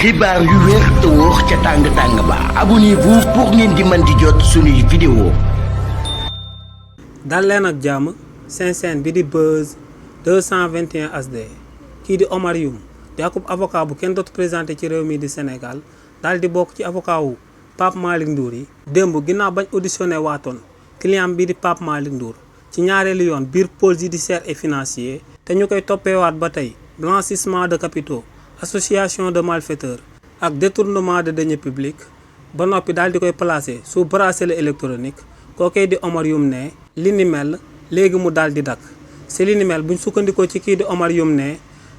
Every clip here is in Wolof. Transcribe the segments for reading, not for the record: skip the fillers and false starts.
xibaar yu wér te wóor ca tàng ba abonnez-vous pour ngeen di mën di jot suñuy vidéo. dal leen ak jàmm seen chaîne bi di Buzz 221 HD kii di Omar Youm di akub avocat bu kenn dootu présenté ci réew mi di Sénégal daal di bokk ci avocat wu Pape Malick Ndour yi démb ginnaaw bañ auditionné waatoon client bi di Pape Malick Ndour ci ñaareelu yoon biir pôle judiciaire et financier te ñu koy toppeewaat ba tey blanchissement de capitaux, association de malfaiteurs ak détournement de deniers publics ba noppi daal di koy placé sous bracelet électronique kookee di Omar Youm ne li ni mel léegi mu daal di dakk si li ni mel buñ sukkandikoo ci kii di Omar Youm ne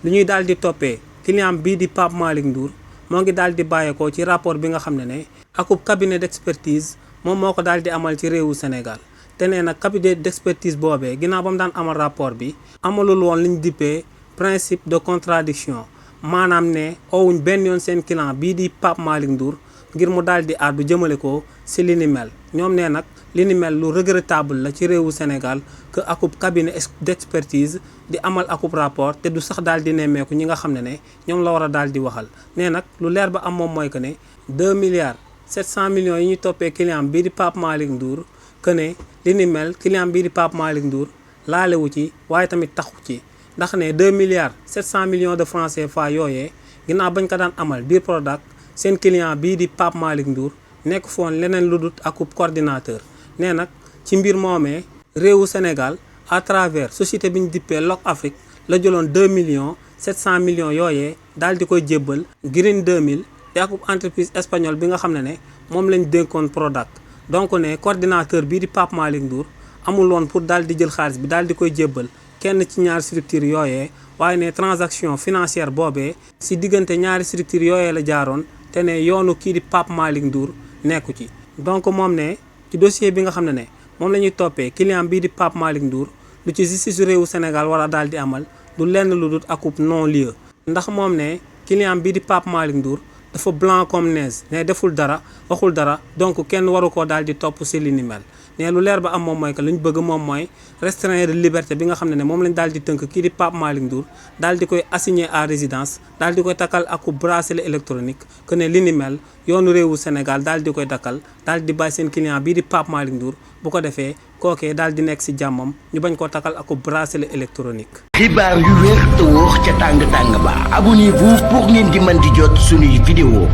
li ñuy daal di toppee client bii di Pape Malick Ndour moo ngi daal di bàyyeekoo ci rapport bi nga xam ne akub cabinet d'expertise moom moo ko daal di amal ci réewu Sénégal te nee nag cabinet d'expertise boobee ginnaaw ba mu daan amal rapport bi amalul woon li ñu dippee principe de contradiction maanaam ne owuñ benn yoon seen client bii di Pape Malick Ndour ngir mu daal di àddu jëmale ko si li ni mel ñoom nee nag li ni mel lu regrettable la ci réewu Sénégal que akub cabinet d'expertise di amal akub rapport te du sax daal di nemmeeku ñi nga xam ne ñoom la war a daal di waxal nee nag lu leer ba am moom mooy que ne 2 milliards 700 millions yi ñuy toppee client bii di Pape Malick Ndour que ne li ni mel client bii di Pape Malick Ndour laalewu ci waaye tamit taxu ci ndax ne 2 milliards 700 millions de francs CFA yooyee ginnaaw bañ ko daan amal biir Prodac seen client bii di Pape Malick Ndour nekk foon leneen lu dut akub coordinateur nee nag ci mbir moomee réewu Sénégal à travers société bi ñu dippee Loc Afrique la jëloon 2 millions 700 millions yooyee daal di koy jébbal Green 2000 te akub entreprise espagnole bi nga xam ne moom lañ dénkoon Prodac donc ne coordinateur bii di Pape Malick Ndour amul woon pour daal di jël xaalis bi daal di koy jébbal kenn ci ñaari structure yooyee waaye ne transaction financière boobee si diggante ñaari structure yooyee la jaaroon te ne yoonu kii di Pape Malick Ndour nekku ci donc moom ne ci dossier bi nga xam ne moom la ñuy toppee client bii di Pape Malick Ndour lu ci justice réewu Sénégal war a daal di amal du lenn lu dul akub non lieu ndax moom ne client bii di Pape Malick Ndour dafa blanc comme neige ne deful dara waxul dara donc kenn waru koo daal di topp si li ni mel ne lu leer ba am moom mooy que li ñu bëgg moom mooy restreindre liberté bi nga xam ne moom lañ daal di tënk kii di Pape Malick Ndour daal di koy assigner à résidence daal di koy takkal aku bracelet électronique que ne li ni mel yoonu réewu Sénégal daal di koy dakkal daal di bàyyi seen client bii di Pape Malick Ndour bu ko defee kookee daal di nekk si jàmmam ñu bañ koo takkal aku bracelet électronique. xibaar yu wér te wóor ca tàng ba abonnez-vous pour ngeen di mën di jot suñuy vidéo.